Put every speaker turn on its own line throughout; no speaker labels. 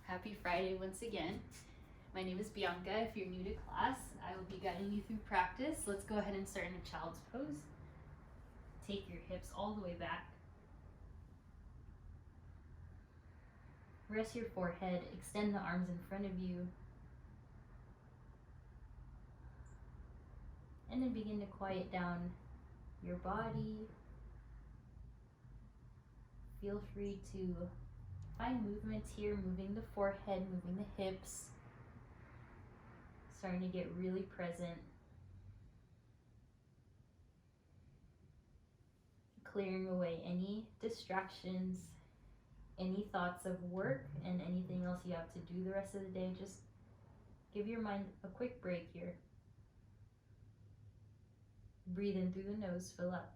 Happy Friday once again. My name is Bianca. If you're new to class, I will be guiding you through practice. Let's go ahead and start in a child's pose. Take your hips all the way back. Rest your forehead, extend the arms in front of you. And then begin to quiet down your body. Feel free to find movements here, moving the forehead, moving the hips. Starting to get really present. Clearing away any distractions, any thoughts of work, and anything else you have to do the rest of the day. Just give your mind a quick break here. Breathe in through the nose, fill up.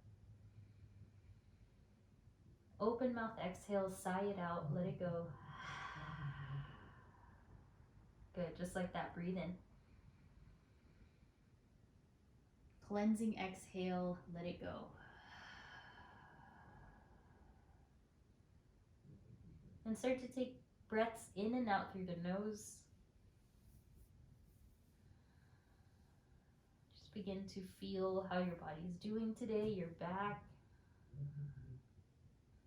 Open mouth, exhale, sigh it out, let it go. Good, just like that, breathe in. Cleansing exhale, let it go. And start to take breaths in and out through the nose. Just begin to feel how your body is doing today, your back,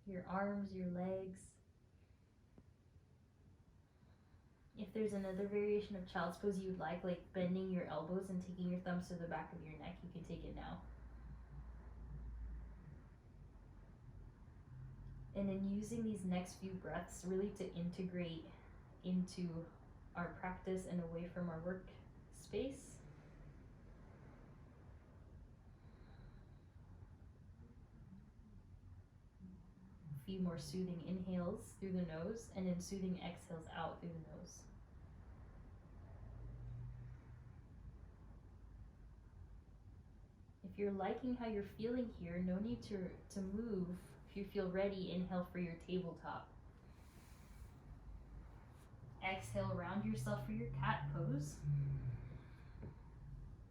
your arms, your legs. If there's another variation of child's pose you would like bending your elbows and taking your thumbs to the back of your neck, you can take it now. And then using these next few breaths really to integrate into our practice and away from our work space. A few more soothing inhales through the nose and then soothing exhales out through the nose. If you're liking how you're feeling here, no need to move. If you feel ready, inhale for your tabletop. Exhale, round yourself for your cat pose.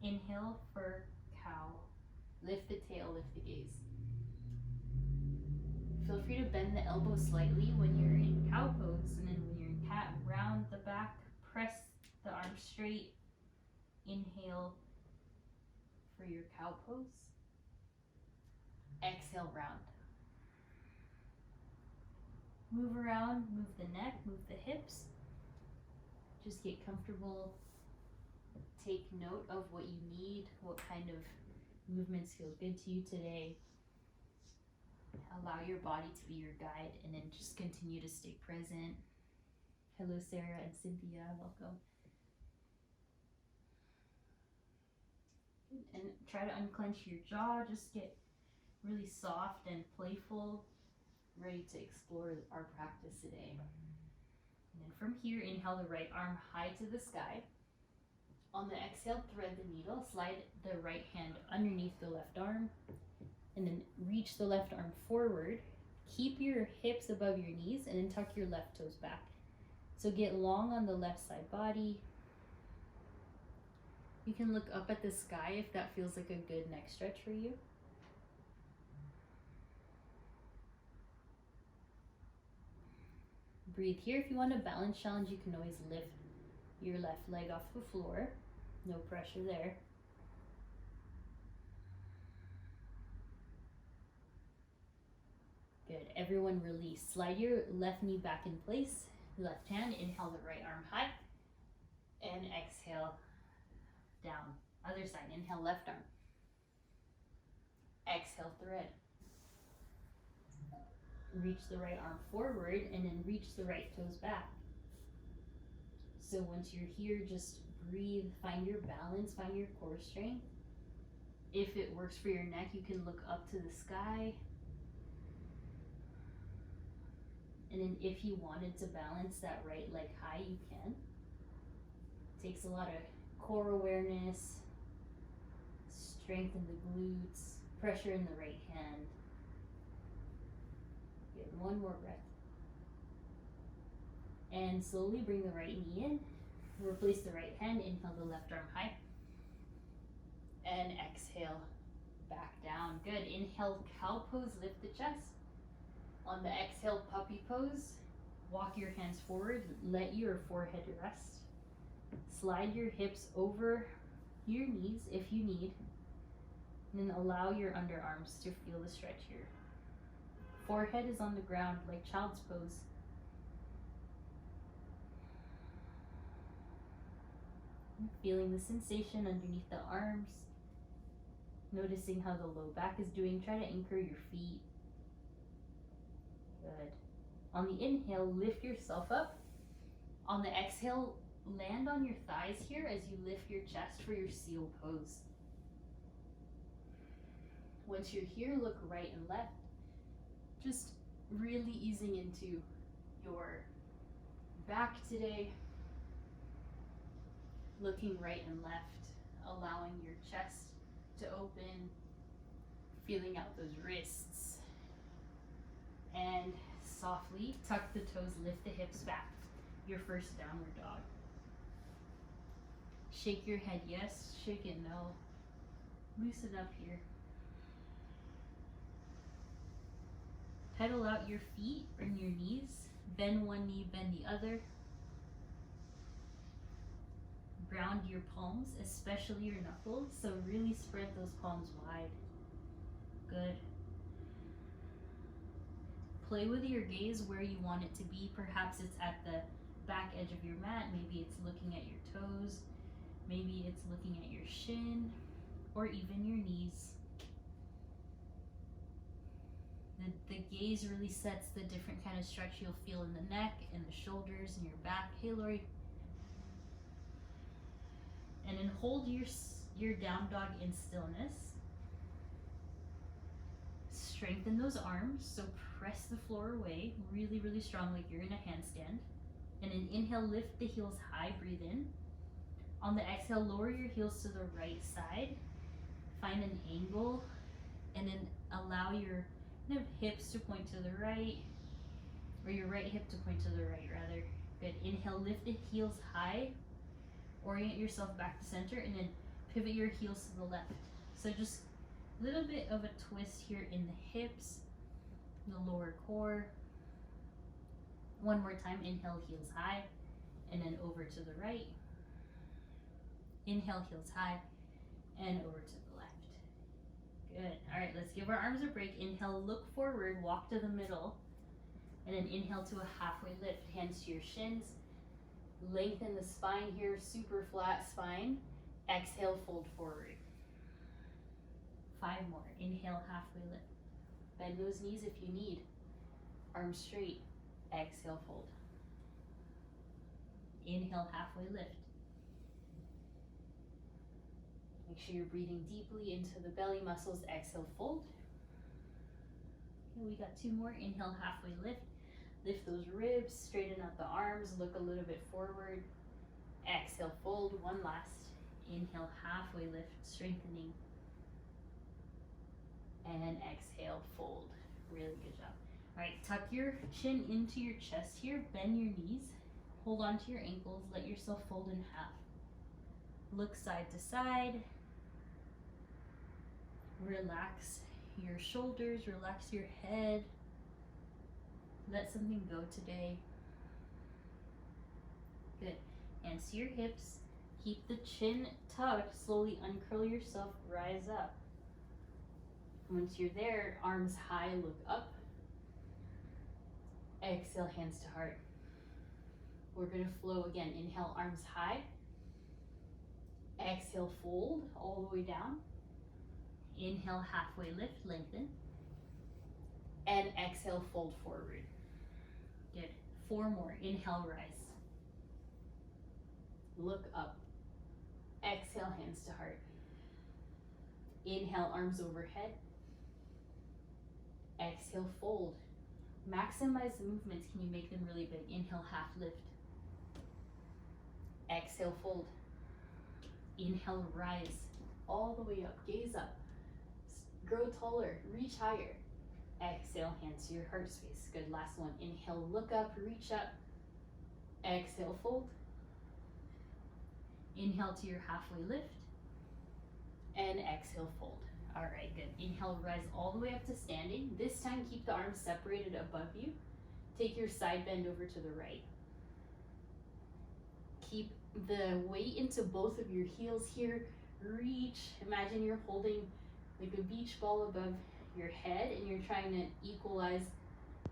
Inhale for cow. Lift the tail, lift the gaze. Feel free to bend the elbow slightly when you're in cow pose, and then when you're in cat, round the back, press the arms straight. Inhale for your cow pose. Exhale, round. Move around, move the neck, move the hips. Just get comfortable. Take note of what you need, what kind of movements feel good to you today. Allow your body to be your guide, and then just continue to stay present. Hello, Sarah and Cynthia, welcome. And try to unclench your jaw, just get really soft and playful, ready to explore our practice today. And then from here, inhale the right arm high to the sky. On the exhale, thread the needle, slide the right hand underneath the left arm, and then reach the left arm forward. Keep your hips above your knees, and then tuck your left toes back. So get long on the left side body. You can look up at the sky if that feels like a good neck stretch for you. Breathe here. If you want a balance challenge, you can always lift your left leg off the floor. No pressure there. Good. Everyone release. Slide your left knee back in place. Left hand, inhale the right arm high. And exhale down. Other side, inhale left arm. Exhale, thread. Reach the right arm forward and then reach the right toes back. So once you're here, just breathe, find your balance, find your core strength. If it works for your neck, you can look up to the sky. And then if you wanted to balance that right leg high, you can. It takes a lot of core awareness, strength in the glutes, pressure in the right hand. Good, one more breath. And slowly bring the right knee in. Replace the right hand, inhale the left arm high. And exhale, back down. Good, inhale, cow pose, lift the chest. On the exhale, puppy pose, Walk your hands forward, let your forehead rest. Slide your hips over your knees if you need, and then allow your underarms to feel the stretch here. Forehead is on the ground like child's pose. Feeling the sensation underneath the arms. Noticing how the low back is doing. Try to anchor your feet. Good. On the inhale, lift yourself up. On the exhale, land on your thighs here as you lift your chest for your seal pose. Once you're here, look right and left. Just really easing into your back today. Looking right and left, allowing your chest to open, feeling out those wrists. And softly tuck the toes, lift the hips back. Your first downward dog. Shake your head yes, shake it no. Loosen up here. Pedal out your feet, bring your knees. Bend one knee, bend the other. Ground your palms, especially your knuckles. So really spread those palms wide. Good. Play with your gaze where you want it to be. Perhaps it's at the back edge of your mat. Maybe it's looking at your toes. Maybe it's looking at your shin or even your knees. The gaze really sets the different kind of stretch you'll feel in the neck and the shoulders and your back. Hey, Lori. And then hold your down dog in stillness. Strengthen those arms, so press the floor away really, really strong like you're in a handstand. And then inhale, lift the heels high, breathe in. On the exhale, lower your heels to the right side. Find an angle, and then allow your hips to point to the right, or your right hip to point to the right, rather. Good. Inhale, lift the heels high. Orient yourself back to center, and then pivot your heels to the left. So just a little bit of a twist here in the hips, the lower core. One more time, inhale, heels high, and then over to the right. Inhale, heels high, and over to the left. Good. All right, let's give our arms a break. Inhale, look forward, walk to the middle, and then inhale to a halfway lift, hands to your shins. Lengthen the spine here, super flat spine. Exhale, fold forward. 5 more. Inhale, halfway lift. Bend those knees if you need. Arms straight. Exhale, fold. Inhale, halfway lift. Make sure you're breathing deeply into the belly muscles. Exhale, fold. Okay, we got 2 more. Inhale, halfway lift. Lift those ribs, straighten out the arms, look a little bit forward. Exhale, fold. 1 last. Inhale, halfway lift, strengthening. And exhale, fold. Really good job. All right, tuck your chin into your chest here, bend your knees, hold on to your ankles, let yourself fold in half. Look side to side. Relax your shoulders, relax your head. Let something go today. Good. Hands to your hips. Keep the chin tucked. Slowly uncurl yourself. Rise up. Once you're there, arms high, look up. Exhale, hands to heart. We're going to flow again. Inhale, arms high. Exhale, fold all the way down. Inhale, halfway lift, lengthen. And exhale, fold forward. Good. 4 more. Inhale, rise. Look up. Exhale, hands to heart. Inhale, arms overhead. Exhale, fold. Maximize the movements. Can you make them really big? Inhale, half lift. Exhale, fold. Inhale, rise. All the way up. Gaze up. Grow taller. Reach higher. Exhale, hands to your heart space. Good. Last one. Inhale, look up, reach up. Exhale, fold. Inhale to your halfway lift. And exhale, fold. All right, good. Inhale, rise all the way up to standing. This time, keep the arms separated above you. Take your side bend over to the right. Keep the weight into both of your heels here. Reach. Imagine you're holding like a beach ball above your head and you're trying to equalize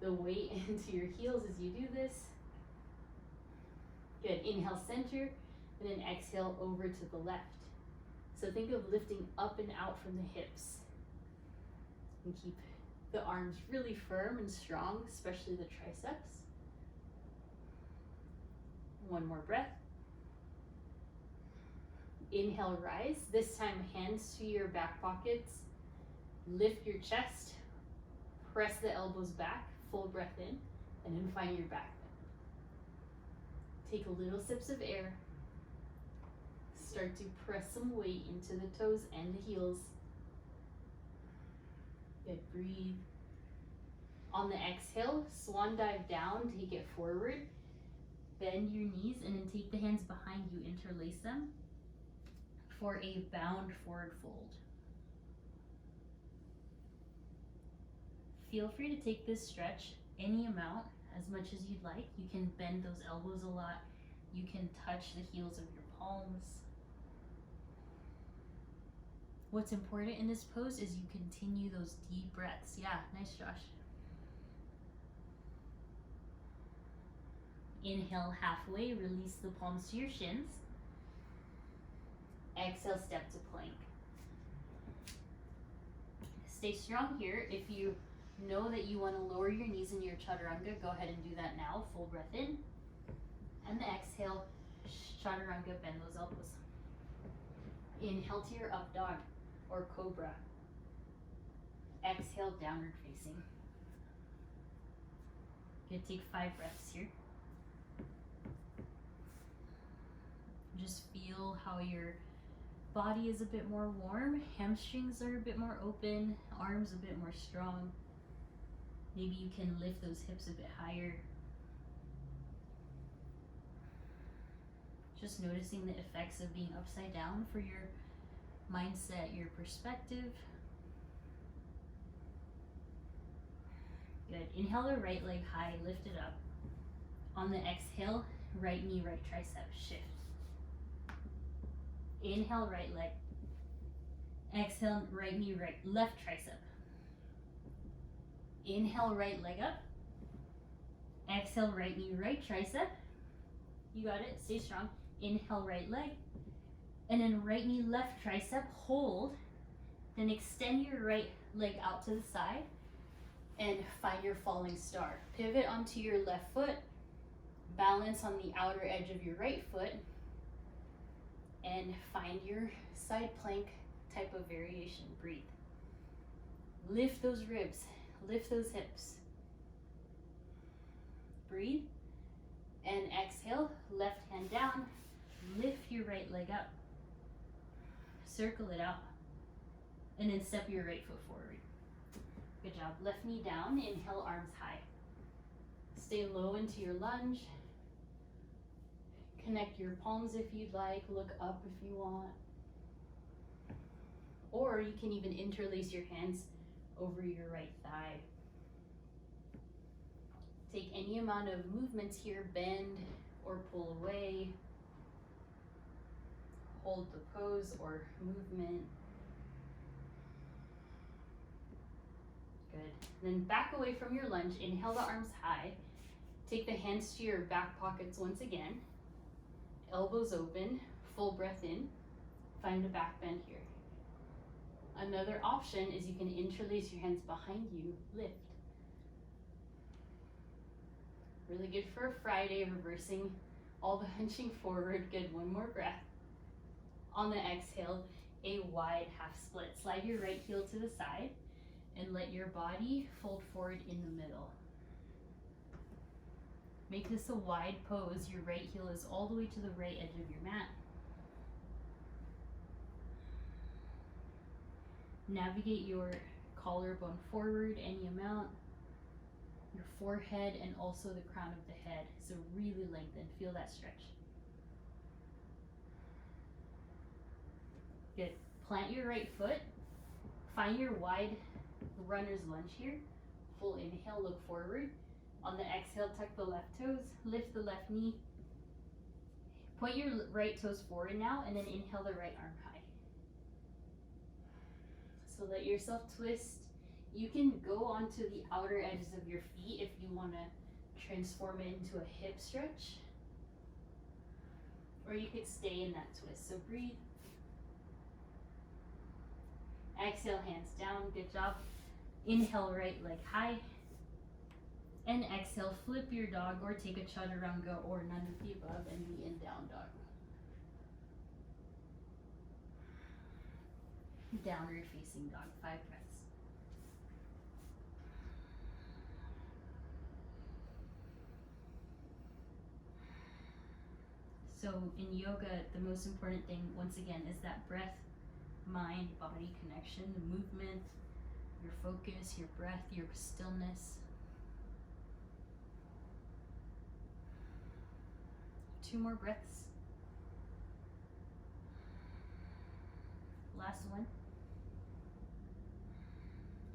the weight into your heels as you do this. Good. Inhale, center, and then exhale over to the left. So think of lifting up and out from the hips. And keep the arms really firm and strong, especially the triceps. One more breath. Inhale, rise. This time, hands to your back pockets. Lift your chest. Press the elbows back. Full breath in. And then find your back bend. Take a little sips of air. Start to press some weight into the toes and the heels. Good, breathe. On the exhale, swan dive down, take it forward. Bend your knees and then take the hands behind you, interlace them for a bound forward fold. Feel free to take this stretch any amount, as much as you'd like. You can bend those elbows a lot. You can touch the heels of your palms. What's important in this pose is you continue those deep breaths. Yeah, nice, Josh. Inhale halfway, release the palms to your shins. Exhale, step to plank. Stay strong here. If you know that you want to lower your knees in your chaturanga, go ahead and do that now. Full breath in. And the exhale, chaturanga, bend those elbows. Inhale to your up dog or cobra. Exhale, downward facing. Good, take 5 breaths here. Just feel how your body is a bit more warm, hamstrings are a bit more open, arms a bit more strong. Maybe you can lift those hips a bit higher. Just noticing the effects of being upside down for your mindset, your perspective. Good. Inhale the right leg high, lift it up. On the exhale, right knee, right tricep, shift. Inhale, right leg. Exhale, right knee, right, left tricep. Inhale, right leg up. Exhale, right knee, right tricep. You got it, stay strong. Inhale, right leg. And then right knee, left tricep, hold. Then extend your right leg out to the side and find your falling star. Pivot onto your left foot. Balance on the outer edge of your right foot. And find your side plank type of variation. Breathe. Lift those ribs, lift those hips. Breathe. And exhale, left hand down, lift your right leg up. Circle it out. And then step your right foot forward. Good job. Left knee down, inhale, arms high. Stay low into your lunge. Connect your palms if you'd like, look up if you want. Or you can even interlace your hands over your right thigh. Take any amount of movements here, bend or pull away. Hold the pose or movement. Good. Then back away from your lunge, inhale the arms high. Take the hands to your back pockets once again. Elbows open, full breath in. Find a back bend here. Another option is you can interlace your hands behind you, lift. Really good for a Friday, reversing all the hunching forward. Good, one more breath. On the exhale, a wide half split. Slide your right heel to the side and let your body fold forward in the middle. Make this a wide pose. Your right heel is all the way to the right edge of your mat. Navigate your collarbone forward any amount. Your forehead and also the crown of the head. So really lengthen. Feel that stretch. Good. Plant your right foot. Find your wide runner's lunge here. Full inhale, look forward. On the exhale, tuck the left toes, lift the left knee. Point your right toes forward now, and then inhale the right arm high. So let yourself twist. You can go onto the outer edges of your feet if you want to transform it into a hip stretch. Or you could stay in that twist. So breathe. Exhale, hands down. Good job. Inhale, right leg high. And exhale, flip your dog or take a chaturanga or none of the above and be in down dog. Downward facing dog, 5 breaths. So in yoga, the most important thing, once again, is that breath, mind, body connection, the movement, your focus, your breath, your stillness. 2 more breaths. Last one.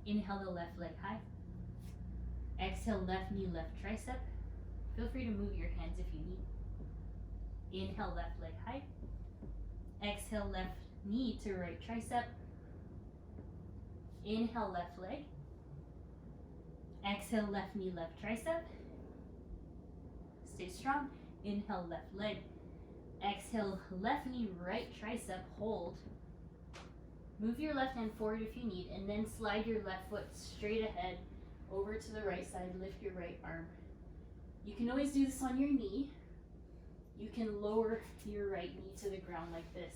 Inhale the left leg high. Exhale, left knee, left tricep. Feel free to move your hands if you need. Inhale, left leg high. Exhale, left knee to right tricep. Inhale, left leg. Exhale, left knee, left tricep. Stay strong. Inhale, left leg. Exhale, left knee, right tricep. Hold. Move your left hand forward if you need, and then slide your left foot straight ahead over to the right side. Lift your right arm. You can always do this on your knee. You can lower your right knee to the ground like this.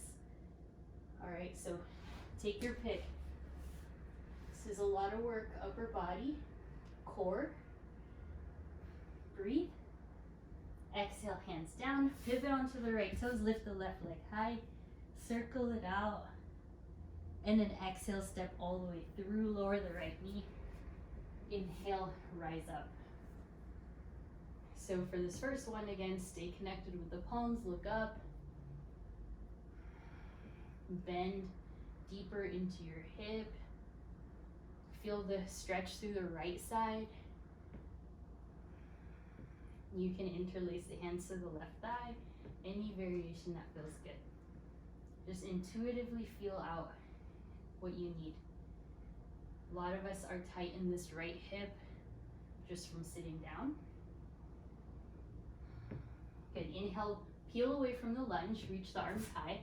All right, so take your pick. This is a lot of work. Upper body, core. Breathe. Exhale, hands down. Pivot onto the right toes. Lift the left leg high. Circle it out. And then exhale, step all the way through. Lower the right knee. Inhale, rise up. So for this first one, again, stay connected with the palms. Look up. Bend deeper into your hip. Feel the stretch through the right side. You can interlace the hands to the left thigh. Any variation that feels good. Just intuitively feel out what you need. A lot of us are tight in this right hip just from sitting down. Good. Inhale, peel away from the lunge, reach the arms high.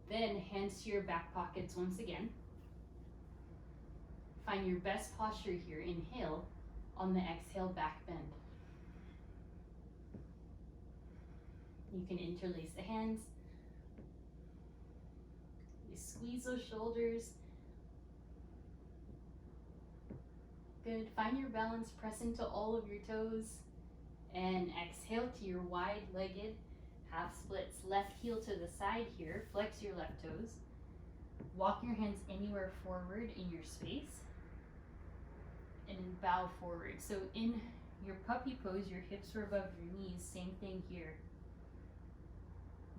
Then hands to your back pockets once again. Find your best posture here. Inhale. On the exhale, back bend. You can interlace the hands. You squeeze those shoulders. Good. Find your balance. Press into all of your toes. And exhale to your wide-legged half splits. Left heel to the side here. Flex your left toes. Walk your hands anywhere forward in your space. And then bow forward. So in your puppy pose, your hips are above your knees. Same thing here.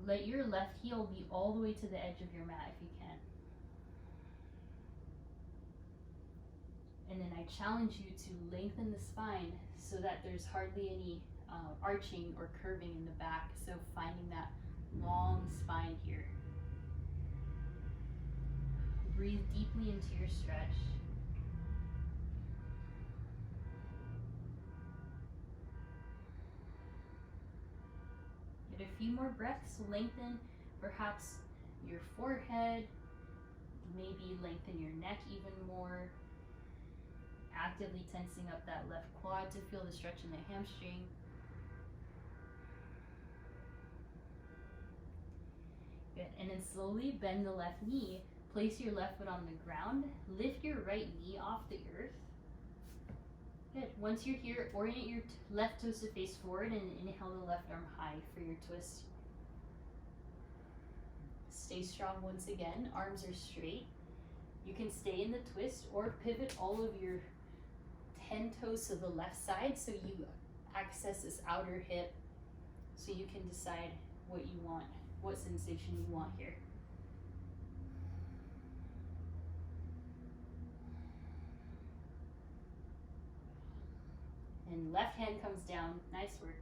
Let your left heel be all the way to the edge of your mat if you can. And then I challenge you to lengthen the spine so that there's hardly any arching or curving in the back. So finding that long spine here. Breathe deeply into your stretch. Get a few more breaths. Lengthen perhaps your forehead. Maybe lengthen your neck even more. Actively tensing up that left quad to feel the stretch in the hamstring. Good. And then slowly bend the left knee. Place your left foot on the ground. Lift your right knee off the earth. Good. Once you're here, orient your left toes to face forward and inhale the left arm high for your twist. Stay strong once again. Arms are straight. You can stay in the twist or pivot all of your 10 toes to the left side so you access this outer hip so you can decide what you want, what sensation you want here. And left hand comes down. Nice work.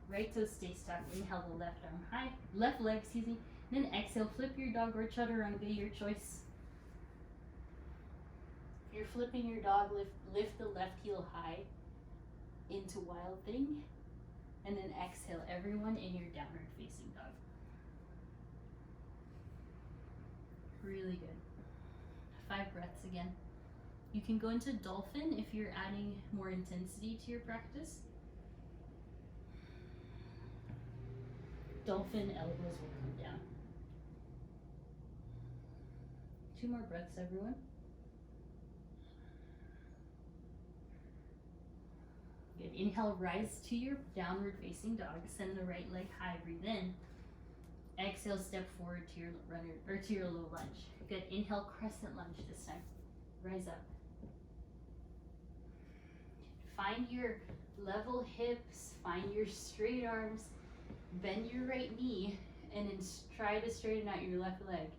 Right toe stays stuck. Inhale the left arm high. Left leg, excuse me. Then exhale, flip your dog or chaturanga, your choice. If you're flipping your dog, lift the left heel high into wild thing. And then exhale, everyone, in your downward facing dog. Really good. 5 breaths again. You can go into dolphin if you're adding more intensity to your practice. Dolphin, elbows will come down. 2 more breaths, everyone. Good. Inhale, rise to your downward facing dog. Send the right leg high, breathe in. Exhale, step forward to your runner or to your low lunge. Good. Inhale, crescent lunge this time. Rise up. Find your level hips, find your straight arms, bend your right knee, and then try to straighten out your left leg.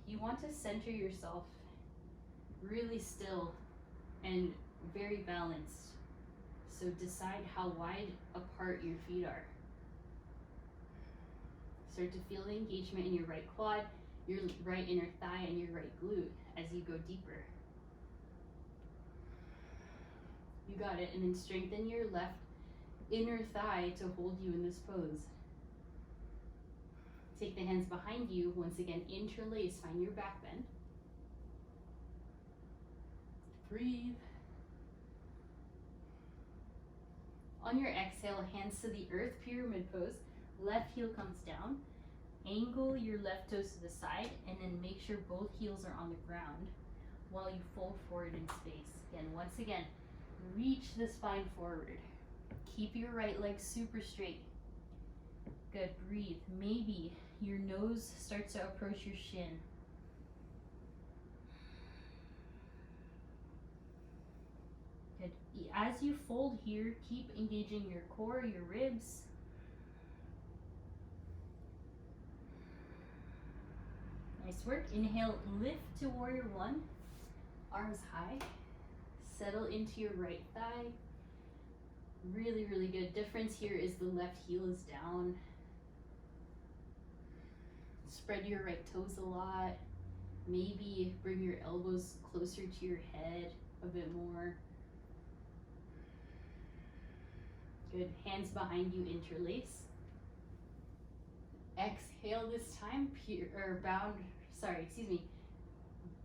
You want to center yourself really still and very balanced. So decide how wide apart your feet are. Start to feel the engagement in your right quad, your right inner thigh, and your right glute as you go deeper. You got it. And then strengthen your left inner thigh to hold you in this pose. Take the hands behind you. Once again, interlace. Find your back bend. Breathe. On your exhale, hands to the earth, pyramid pose. Left heel comes down. Angle your left toes to the side, and then make sure both heels are on the ground while you fold forward in space. Again, once again, reach the spine forward. Keep your right leg super straight. Good. Breathe. Maybe your nose starts to approach your shin. Good. As you fold here, keep engaging your core, your ribs. Nice work. Inhale, lift to warrior 1. Arms high. Settle into your right thigh. Really, really good. Difference here is the left heel is down. Spread your right toes a lot. Maybe bring your elbows closer to your head a bit more. Good. Hands behind you, interlace. Exhale this time,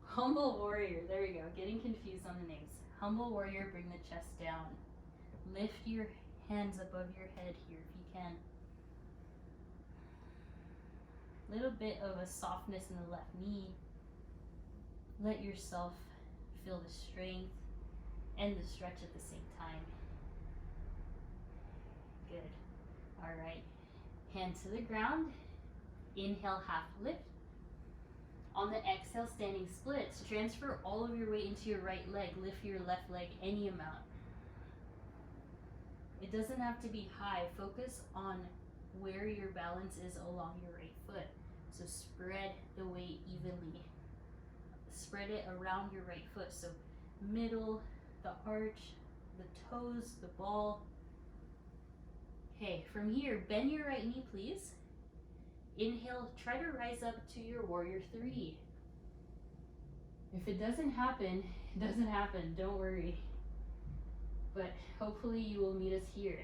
humble warrior. There we go. Getting confused on the names. Humble warrior, bring the chest down. Lift your hands above your head here if you can. Little bit of a softness in the left knee. Let yourself feel the strength and the stretch at the same time. Good. All right. Hand to the ground. Inhale, half lift. On the exhale, standing splits. Transfer all of your weight into your right leg. Lift your left leg any amount. It doesn't have to be high. Focus on where your balance is along your right foot. So spread the weight evenly. Spread it around your right foot. So middle, the arch, the toes, the ball. Okay, from here, bend your right knee, please. Inhale, try to rise up to your warrior 3. If it doesn't happen, it doesn't happen. Don't worry. But hopefully you will meet us here.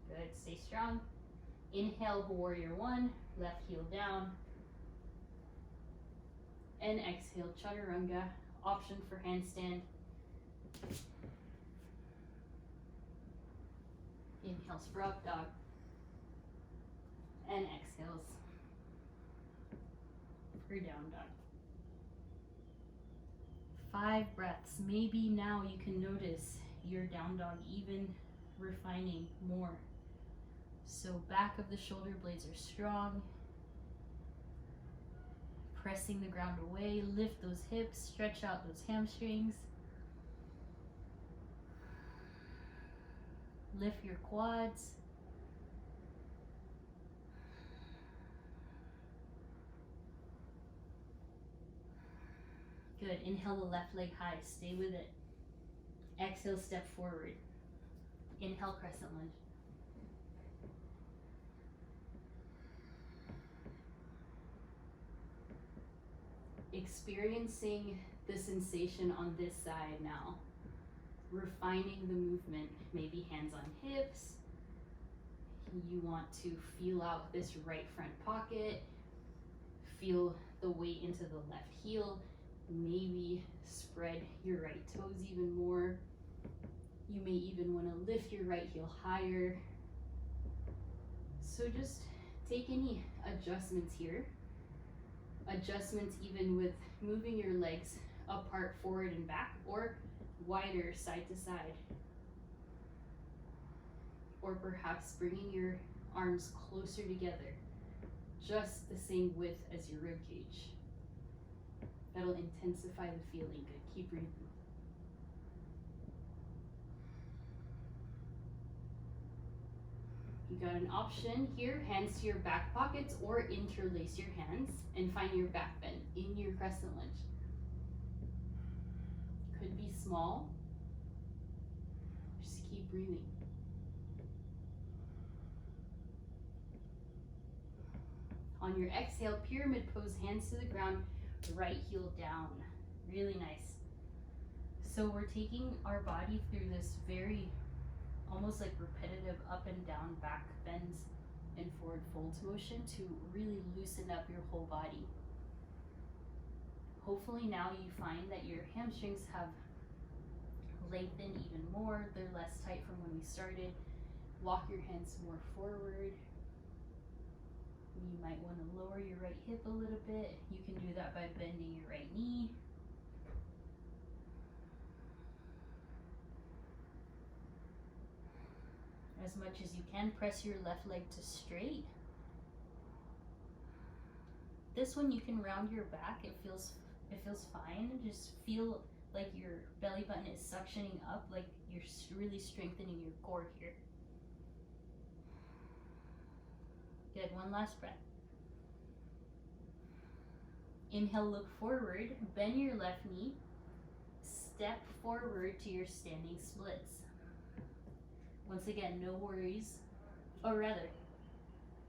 Good, stay strong. Inhale, warrior 1, left heel down. And exhale, chaturanga, option for handstand. Inhales for up dog. And exhales for down dog. 5 breaths. Maybe now you can notice your down dog even refining more. So back of the shoulder blades are strong. Pressing the ground away. Lift those hips. Stretch out those hamstrings. Lift your quads. Good. Inhale the left leg high. Stay with it. Exhale, step forward. Inhale, crescent lunge. Experiencing the sensation on this side now. Refining the movement. Maybe hands on hips. You want to feel out this right front pocket. Feel the weight into the left heel. Maybe spread your right toes even more. You may even want to lift your right heel higher. So just take any adjustments here. Adjustments even with moving your legs apart, forward and back, or wider side to side. Or perhaps bringing your arms closer together, just the same width as your rib cage. That'll intensify the feeling. Good. Keep breathing. You got an option here, hands to your back pockets, or interlace your hands and find your back bend in your crescent lunge. Could be small. Just keep breathing. On your exhale, pyramid pose, hands to the ground, right heel down. Really nice. So we're taking our body through this very almost like repetitive up and down back bends and forward folds motion to really loosen up your whole body. Hopefully now you find that your hamstrings have lengthened even more. They're less tight from when we started. Walk your hands more forward. You might want to lower your right hip a little bit. You can do that by bending your right knee. As much as you can, press your left leg to straight. This one you can round your back. It feels fine. Just feel like your belly button is suctioning up, like you're really strengthening your core here. Good. One last breath. Inhale, look forward. Bend your left knee. Step forward to your standing splits. Once again, no worries. Or rather,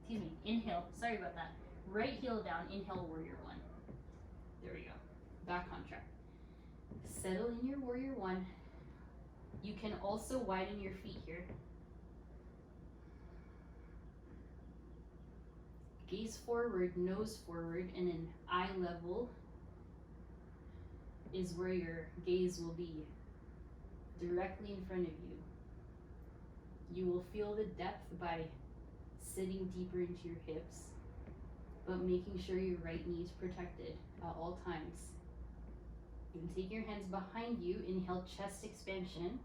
excuse me, inhale. Sorry about that. Right heel down. Inhale, warrior one. There we go. Back on track. Settle in your warrior one. You can also widen your feet here. Gaze forward, nose forward, and an eye level is where your gaze will be, directly in front of you. You will feel the depth by sitting deeper into your hips, but making sure your right knee is protected at all times. You can take your hands behind you, inhale chest expansion.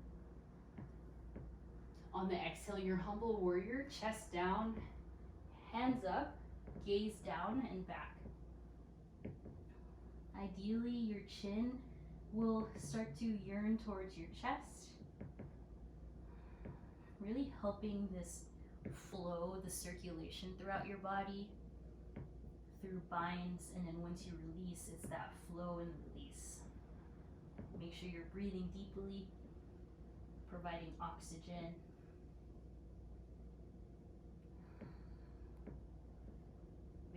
On the exhale, your humble warrior, chest down, hands up, gaze down and back. Ideally, your chin will start to yearn towards your chest, really helping this flow, the circulation throughout your body through binds, and then once you release, it's that flow and release. Make sure you're breathing deeply, providing oxygen.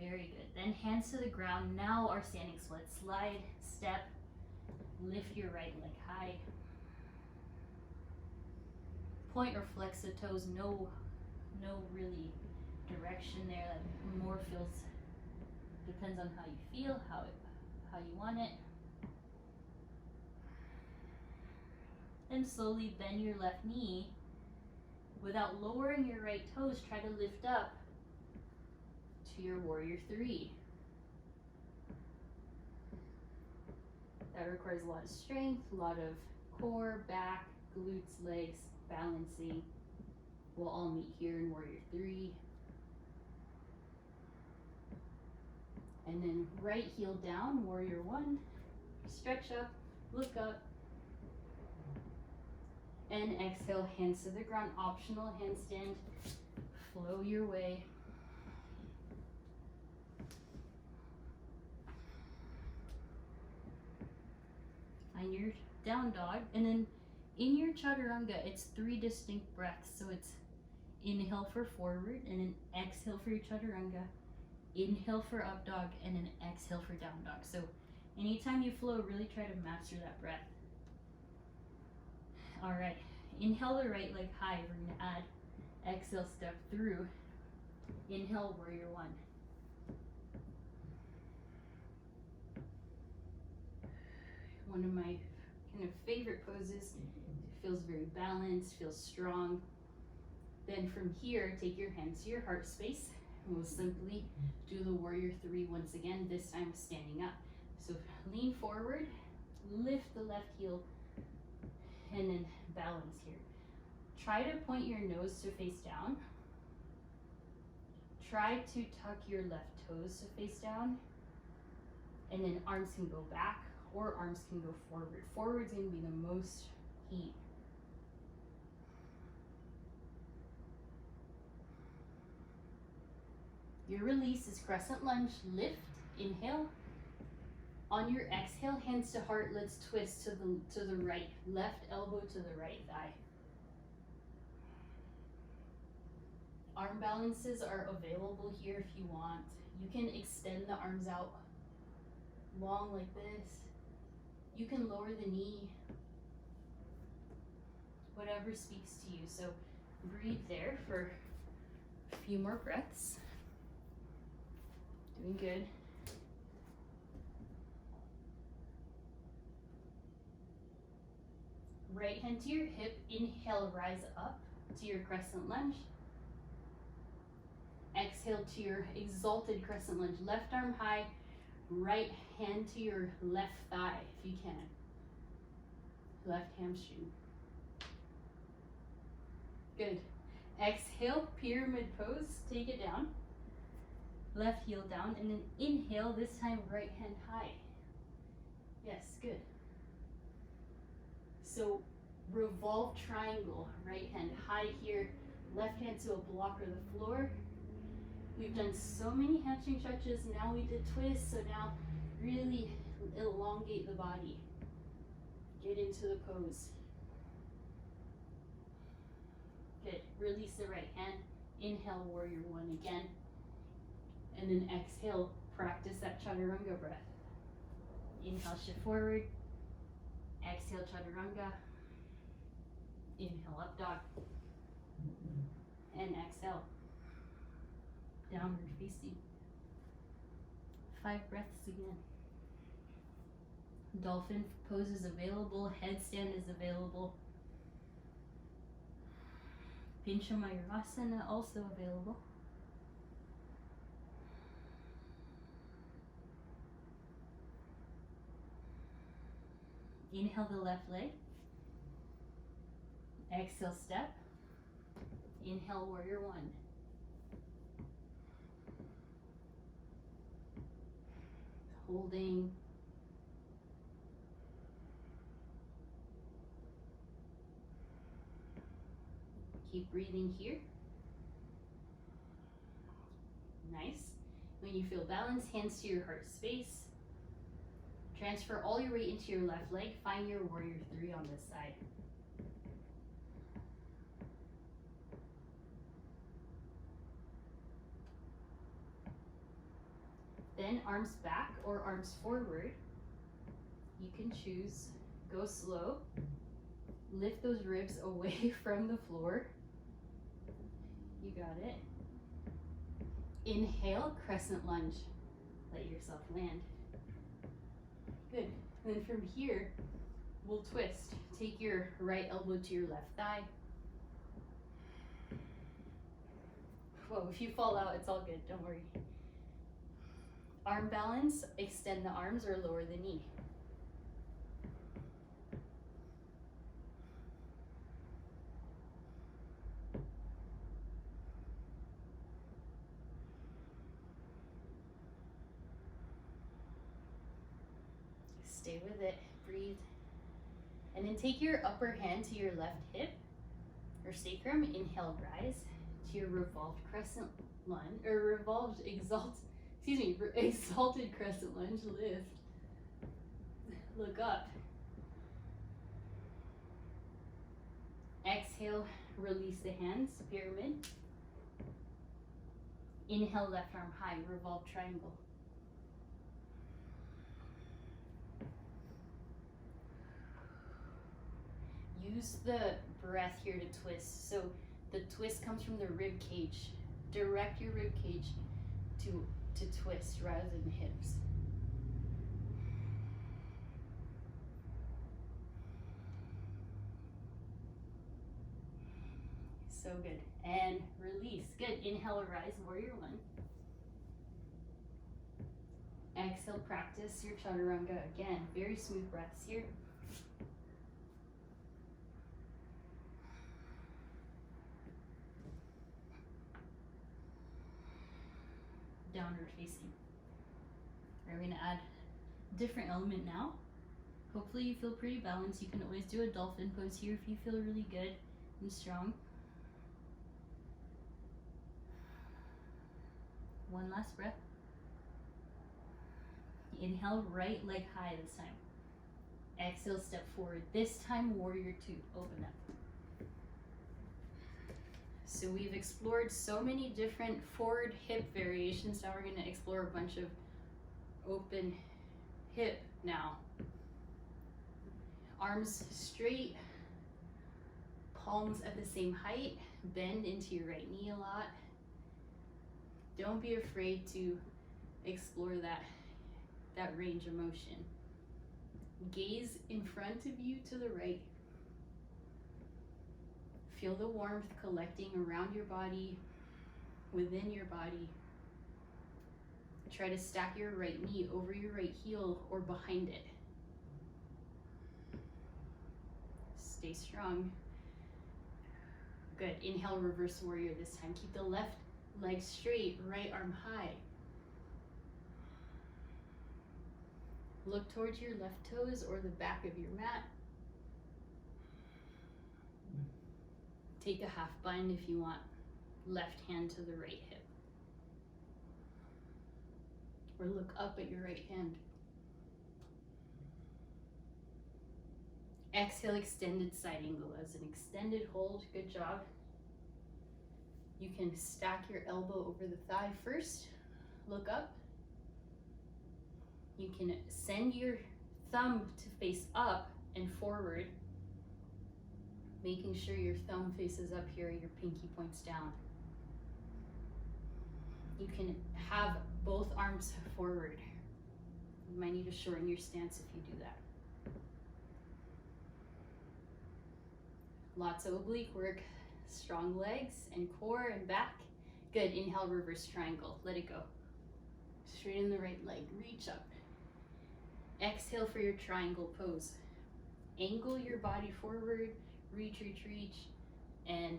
Very good. Then hands to the ground. Now our standing split. Slide, step, lift your right leg high. Point or flex the toes. No really direction there. That more feels, depends on how you feel, how you want it. Then slowly bend your left knee. Without lowering your right toes, try to lift up to your warrior three. That requires a lot of strength, a lot of core, back, glutes, legs, balancing. We'll all meet here in warrior three. And then right heel down, warrior one. Stretch up, look up. And exhale, hands to the ground, optional handstand. Flow your way. Find your down dog, and then in your chaturanga, it's 3 distinct breaths. So it's inhale for forward, and an exhale for your chaturanga, inhale for up dog, and an exhale for down dog. So anytime you flow, really try to master that breath. All right, inhale the right leg high. We're gonna add exhale, step through. Inhale, warrior one. One of my kind of favorite poses. It feels very balanced, feels strong. Then from here, take your hands to your heart space, and we'll simply do the warrior three once again, this time standing up. So lean forward, lift the left heel, and then balance here. Try to point your nose to face down. Try to tuck your left toes to face down, and then arms can go back or arms can go forward. Forward's gonna be the most heat. Your release is crescent lunge, lift, inhale. On your exhale, hands to heart, let's twist to the right, left elbow to the right thigh. Arm balances are available here if you want. You can extend the arms out long like this. You can lower the knee, whatever speaks to you. So breathe there for a few more breaths. Doing good. Right hand to your hip, inhale, rise up to your crescent lunge. Exhale to your exalted crescent lunge. Left arm high, right hand to your left thigh if you can. Left hamstring. Good. Exhale, pyramid pose, take it down. Left heel down, and then inhale, this time right hand high. Yes, good. So revolve triangle, right hand high here, left hand to a block or the floor. We've done so many hamstring stretches, now we did twists, so now really elongate the body. Get into the pose. Good, release the right hand, inhale warrior one again, and then exhale, practice that chaturanga breath. Inhale, shift forward, exhale, chaturanga, inhale, up dog, and exhale, downward facing. 5 breaths again. Dolphin pose is available, headstand is available. Pincha Mayurasana also available. Inhale the left leg. Exhale, step. Inhale, warrior one. Holding. Keep breathing here. Nice. When you feel balanced, hands to your heart space. Transfer all your weight into your left leg. Find your warrior three on this side. Then arms back or arms forward. You can choose, go slow. Lift those ribs away from the floor. You got it. Inhale, crescent lunge. Let yourself land. Good. And then from here, we'll twist. Take your right elbow to your left thigh. Whoa, if you fall out, it's all good, don't worry. Arm balance, extend the arms or lower the knee. Stay with it, breathe. And then take your upper hand to your left hip or sacrum. Inhale, rise to your revolved crescent lunge, or exalted crescent lunge. Lift, look up, Exhale, release the hands, pyramid. Inhale, left arm high, revolve triangle. Use the breath here to twist. So the twist comes from the rib cage. Direct your rib cage to twist rather than the hips. So good. And release. Good. Inhale, rise, warrior one. Exhale, practice your chaturanga again. Very smooth breaths here. Downward facing. We're going to add different element now. Hopefully you feel pretty balanced. You can always do a dolphin pose here if you feel really good and strong. One last breath. Inhale, right leg high this time. Exhale, step forward. This time, warrior two. Open up. So we've explored so many different forward hip variations. Now we're going to explore a bunch of open hip now. Arms straight, palms at the same height. Bend into your right knee a lot. Don't be afraid to explore that range of motion. Gaze in front of you to the right. Feel the warmth collecting around your body, within your body. Try to stack your right knee over your right heel or behind it. Stay strong. Good. Inhale, reverse warrior this time. Keep the left leg straight, right arm high. Look towards your left toes or the back of your mat. Take a half bind if you want. Left hand to the right hip. Or look up at your right hand. Exhale, extended side angle as an extended hold. Good job. You can stack your elbow over the thigh first. Look up. You can send your thumb to face up and forward, making sure your thumb faces up here, your pinky points down. You can have both arms forward. You might need to shorten your stance if you do that. Lots of oblique work, strong legs and core and back. Good. Inhale, reverse triangle. Let it go. Straighten the right leg, reach up. Exhale for your triangle pose. Angle your body forward, reach, reach, reach, and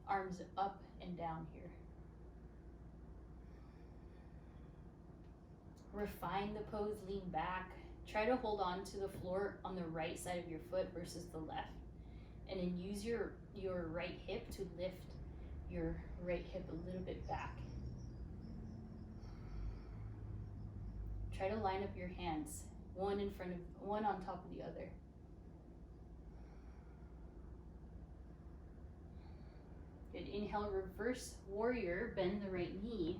arms up and down here. Refine the pose, lean back. Try to hold on to the floor on the right side of your foot versus the left. And then use your right hip to lift your right hip a little bit back. Try to line up your hands, one on top of the other. Good. Inhale, reverse warrior, bend the right knee.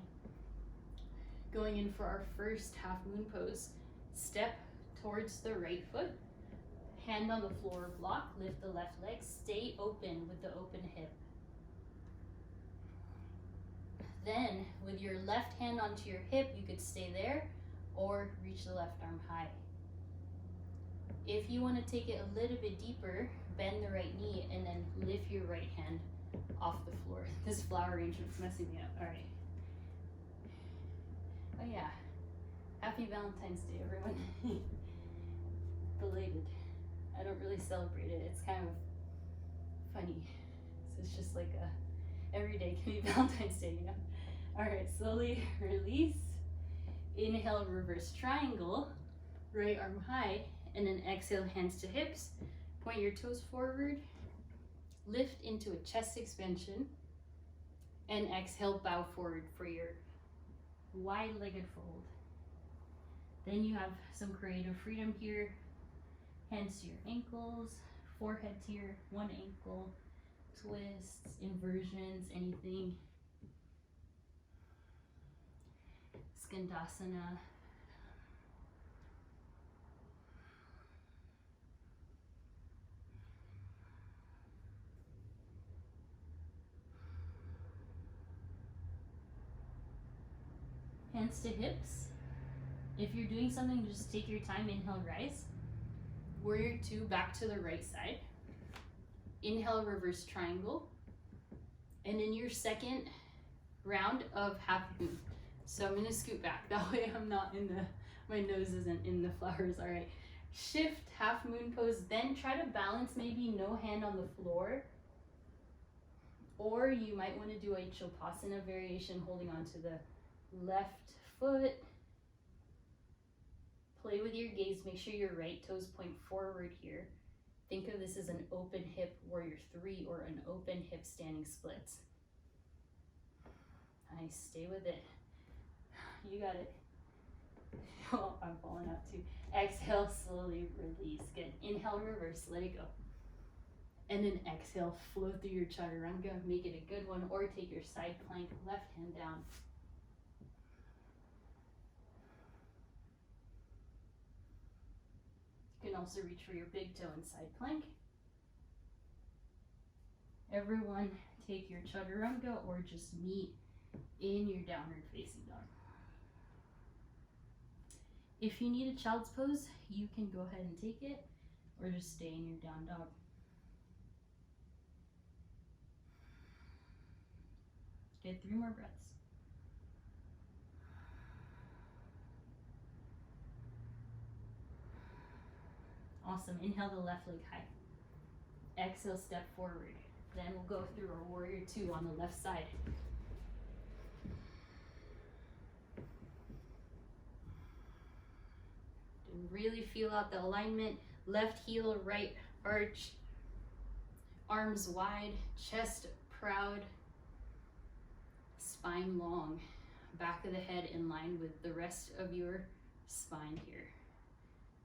Going in for our first half moon pose. Step towards the right foot. Hand on the floor, block, lift the left leg, stay open with the open hip. Then, with your left hand onto your hip, you could stay there or reach the left arm high. If you want to take it a little bit deeper, bend the right knee and then lift your right hand off the floor. This flower arrangement's messing me up. All right. Oh yeah. Happy Valentine's Day, everyone. Belated. I don't really celebrate it. It's kind of funny. So it's just like every day can be Valentine's Day, you know? All right, slowly release. Inhale, reverse triangle, right arm high, and then exhale, hands to hips. Point your toes forward, lift into a chest expansion, and exhale, bow forward for your wide-legged fold. Then you have some creative freedom here. Hands to your ankles, forehead to your one ankle, twists, inversions, anything. Skandasana. Hands to hips. If you're doing something, just take your time. Inhale, rise. Warrior two, back to the right side. Inhale, reverse triangle. And in your second round of half moon. So I'm gonna scoot back. That way I'm not in the, my nose isn't in the flowers. All right. Shift, half moon pose. Then try to balance, maybe no hand on the floor. Or you might want to do a Chopasana variation, holding on to the left foot. Play with your gaze. Make sure your right toes point forward here. Think of this as an open hip warrior three or an open hip standing splits. Nice, stay with it. You got it. Oh, I'm falling out too. Exhale, slowly release. Good. Inhale, reverse, let it go. And then exhale, flow through your chaturanga. Make it a good one, or take your side plank, left hand down. You can also reach for your big toe and side plank. Everyone take your chaturanga or just meet in your downward facing dog. If you need a child's pose, you can go ahead and take it or just stay in your down dog. Get 3 more breaths. Awesome. Inhale the left leg high. Exhale, step forward. Then we'll go through our warrior two on the left side. And really feel out the alignment. Left heel, right arch. Arms wide, chest proud. Spine long. Back of the head in line with the rest of your spine here.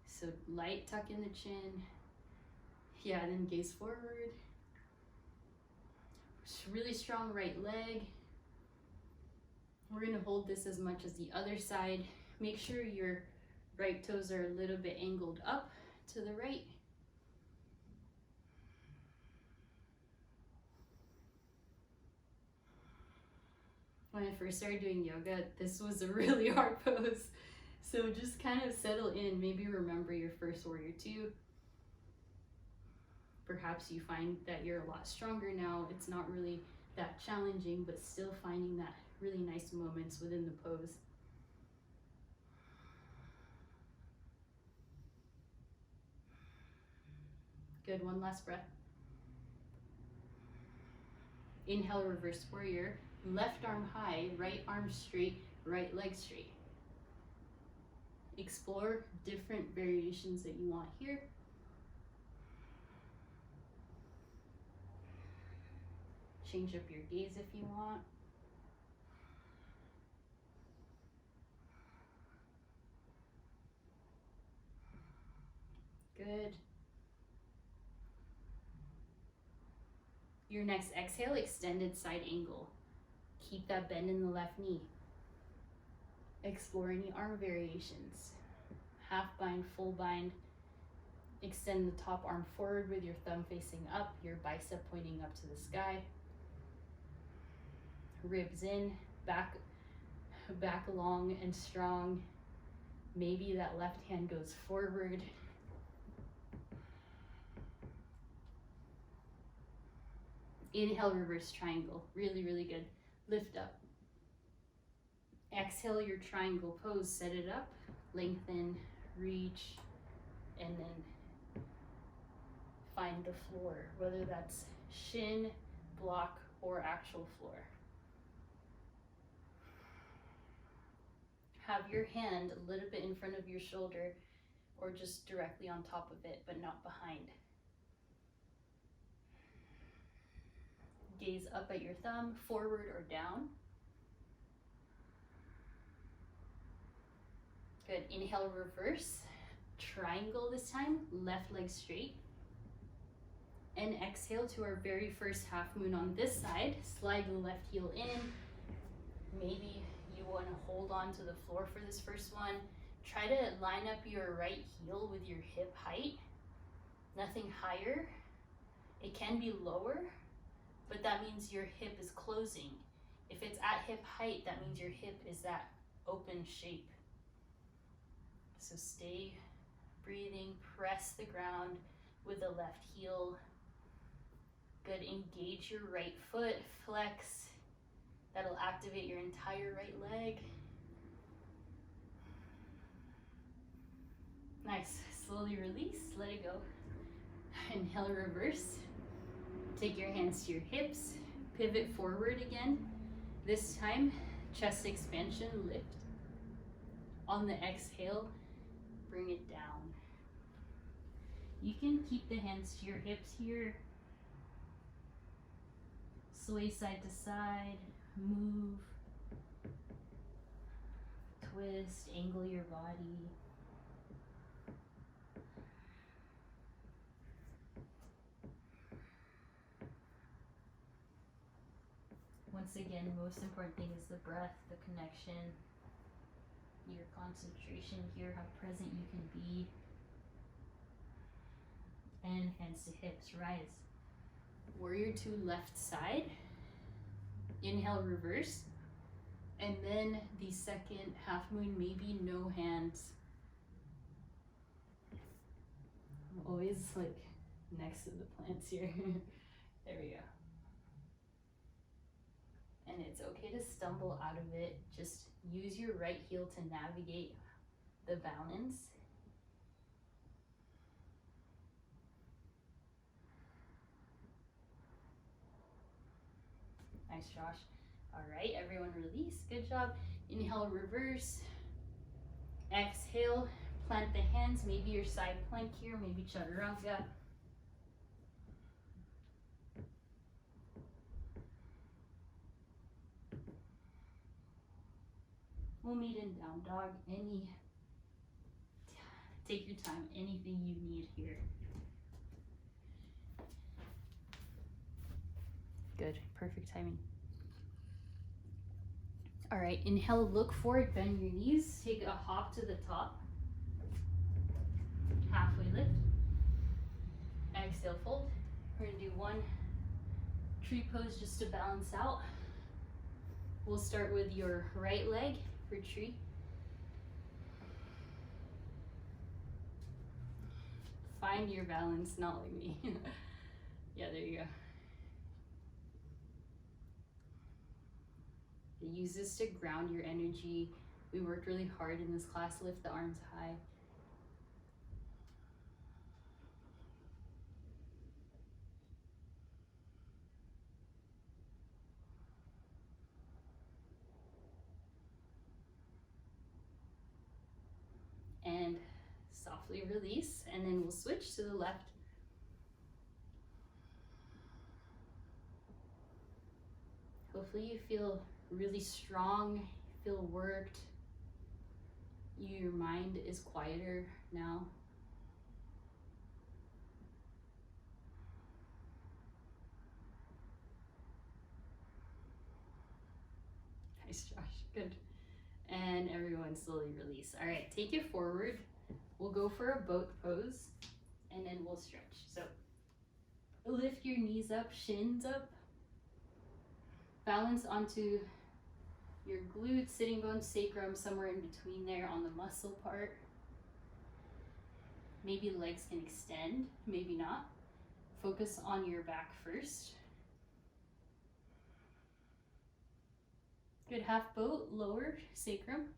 So light tuck in the chin. Yeah, then gaze forward. Really strong right leg. We're gonna hold this as much as the other side. Make sure your right toes are a little bit angled up to the right. When I first started doing yoga, this was a really hard pose. So just kind of settle in, maybe remember your first warrior two. Perhaps you find that you're a lot stronger now. It's not really that challenging, but still finding that really nice moments within the pose. Good, one last breath. Inhale, reverse warrior. Left arm high, right arm straight, right leg straight. Explore different variations that you want here. Change up your gaze if you want. Good. Your next exhale, extended side angle. Keep that bend in the left knee. Explore any arm variations. Half bind, full bind. Extend the top arm forward with your thumb facing up, your bicep pointing up to the sky. Ribs in, back long and strong. Maybe that left hand goes forward. Inhale, reverse triangle. Really, really good. Lift up. Exhale your triangle pose, set it up, lengthen, reach, and then find the floor, whether that's shin, block, or actual floor. Have your hand a little bit in front of your shoulder or just directly on top of it, but not behind. Gaze up at your thumb, forward or down. Good, inhale, reverse. Triangle this time, left leg straight. And exhale to our very first half moon on this side. Slide the left heel in. Maybe you want to hold on to the floor for this first one. Try to line up your right heel with your hip height. Nothing higher. It can be lower, but that means your hip is closing. If it's at hip height, that means your hip is that open shape. So stay breathing, press the ground with the left heel. Good, engage your right foot, flex. That'll activate your entire right leg. Nice, slowly release, let it go. Inhale, reverse. Take your hands to your hips, pivot forward again. This time, chest expansion, lift. On the exhale, bring it down. You can keep the hands to your hips here. Sway side to side, move, twist, angle your body. Once again, most important thing is the breath, the connection, your concentration here, how present you can be. And hands to hips, rise. Warrior two, left side. Inhale, reverse. And then the second half moon, maybe no hands. I'm always like next to the plants here. There we go. And it's okay to stumble out of it. Just use your right heel to navigate the balance. Nice, Josh. All right, everyone release. Good job. Inhale, reverse. Exhale, plant the hands. Maybe your side plank here, maybe chaturanga. We'll meet in down dog. Take your time, anything you need here. Good, perfect timing. All right, inhale, look forward, bend your knees, take a hop to the top. Halfway lift. Exhale, fold. We're gonna do one tree pose just to balance out. We'll start with your right leg for tree. Find your balance, not like me. Yeah, there you go. Use this to ground your energy. We worked really hard in this class. Lift the arms high. And softly release, and then we'll switch to the left. Hopefully you feel really strong, feel worked. Your mind is quieter now. Nice, Josh, good. And everyone slowly release. All right, take it forward. We'll go for a boat pose, and then we'll stretch. So lift your knees up, shins up. Balance onto your glutes, sitting bones, sacrum, somewhere in between there on the muscle part. Maybe legs can extend, maybe not. Focus on your back first. Good, half boat, lower sacrum.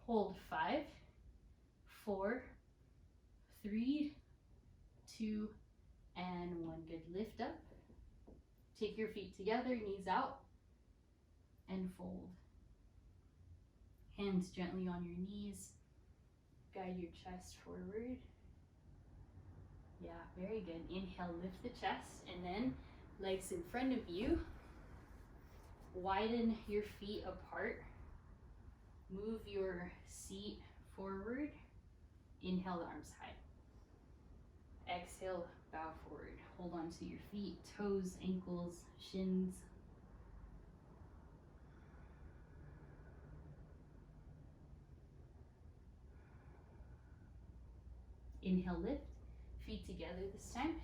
Hold 5, 4, 3, 2, and 1. Good, lift up. Take your feet together, knees out, and fold. Hands gently on your knees. Guide your chest forward. Yeah, very good. Inhale, lift the chest, and then legs in front of you. Widen your feet apart. Move your seat forward. Inhale, the arms high. Exhale, Bow forward. Hold on to your feet, toes, ankles, shins. Inhale, lift. Feet together this time.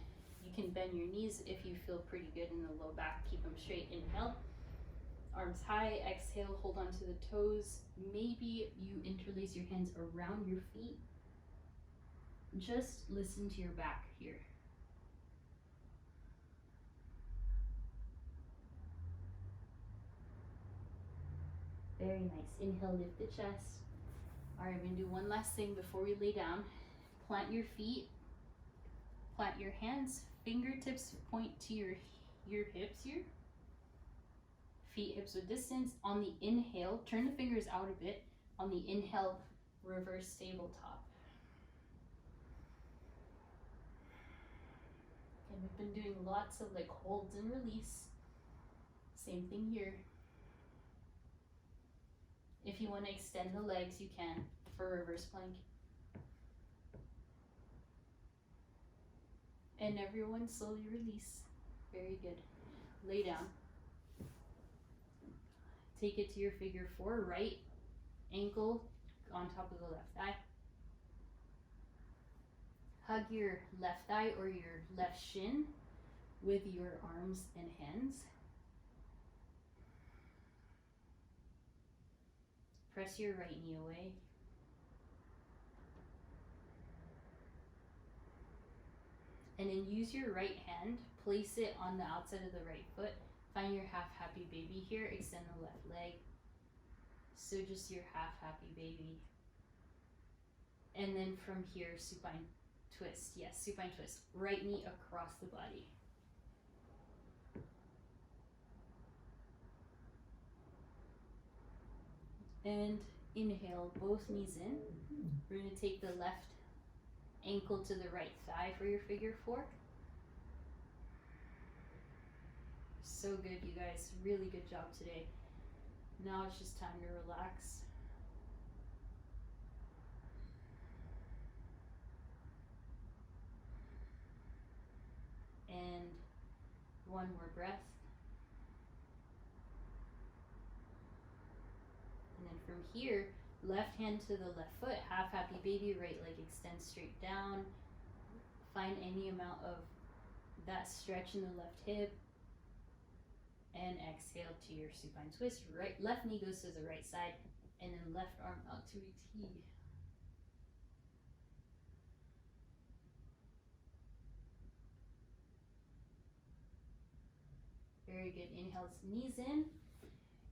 You can bend your knees if you feel pretty good in the low back. Keep them straight. Inhale. Arms high. Exhale. Hold on to the toes. Maybe you interlace your hands around your feet. Just listen to your back here. Very nice. Inhale, lift the chest. All right, I'm gonna do one last thing before we lay down. Plant your feet, plant your hands, fingertips point to your hips here. Feet hips width distance. On the inhale, turn the fingers out a bit. On the inhale, reverse tabletop. And we've been doing lots of like holds and release. Same thing here. If you want to extend the legs, you can for reverse plank. And everyone slowly release. Very good. Lay down. Take it to your figure four. Right ankle on top of the left thigh. Hug your left thigh or your left shin with your arms and hands. Press your right knee away. And then use your right hand, place it on the outside of the right foot. Find your half happy baby here, extend the left leg. So just your half happy baby. And then from here, supine twist. Yes, supine twist. Right knee across the body. And inhale, both knees in. We're going to take the left ankle to the right thigh for your figure four. So good, you guys. Really good job today. Now it's just time to relax. And one more breath. And then from here, left hand to the left foot, half happy baby, right leg extends straight down. Find any amount of that stretch in the left hip. And exhale to your supine twist. Left knee goes to the right side, and then left arm out to a T. Very good. Inhale, knees in.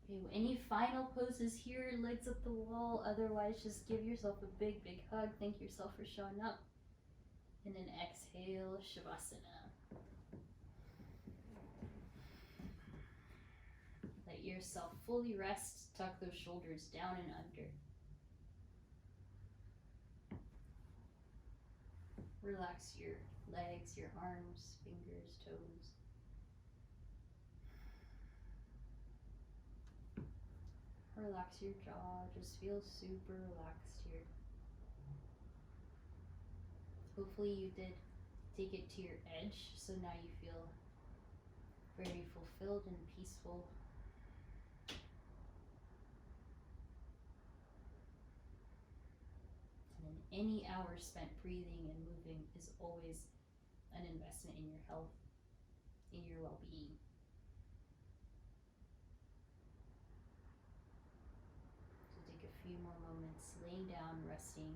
Okay, any final poses here? Legs up the wall. Otherwise, just give yourself a big, big hug. Thank yourself for showing up. And then exhale, Shavasana. Let yourself fully rest. Tuck those shoulders down and under. Relax your legs, your arms, fingers, toes. Relax your jaw. Just feel super relaxed here. Hopefully you did take it to your edge, so now you feel very fulfilled and peaceful. And any hour spent breathing and moving is always an investment in your health, in your well-being. So take a few more moments laying down, resting.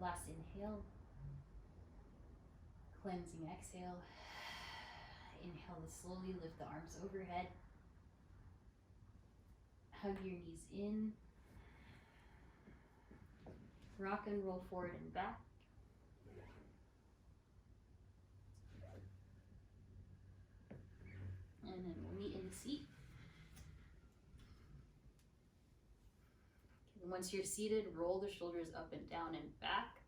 Last inhale, cleansing exhale. Inhale to slowly lift the arms overhead. Hug your knees in. Rock and roll forward and back. And then we'll meet in the seat. Once you're seated, roll the shoulders up and down and back.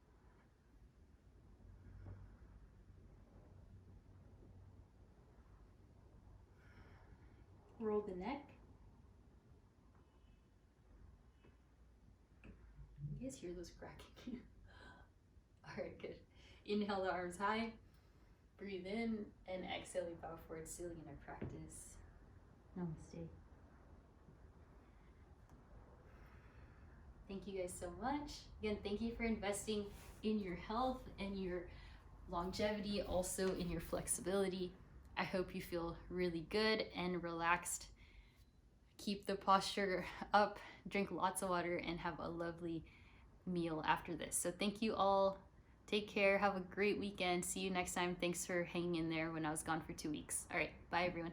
roll the neck. You guys hear those cracking? All right, good. Inhale the arms high. Breathe in and exhale, we bow forward, sealing in our practice. Namaste. Thank you guys so much. Again, thank you for investing in your health and your longevity, also in your flexibility. I hope you feel really good and relaxed. Keep the posture up, drink lots of water, and have a lovely meal after this. So thank you all. Take care. Have a great weekend. See you next time. Thanks for hanging in there when I was gone for 2 weeks. All right. Bye, everyone.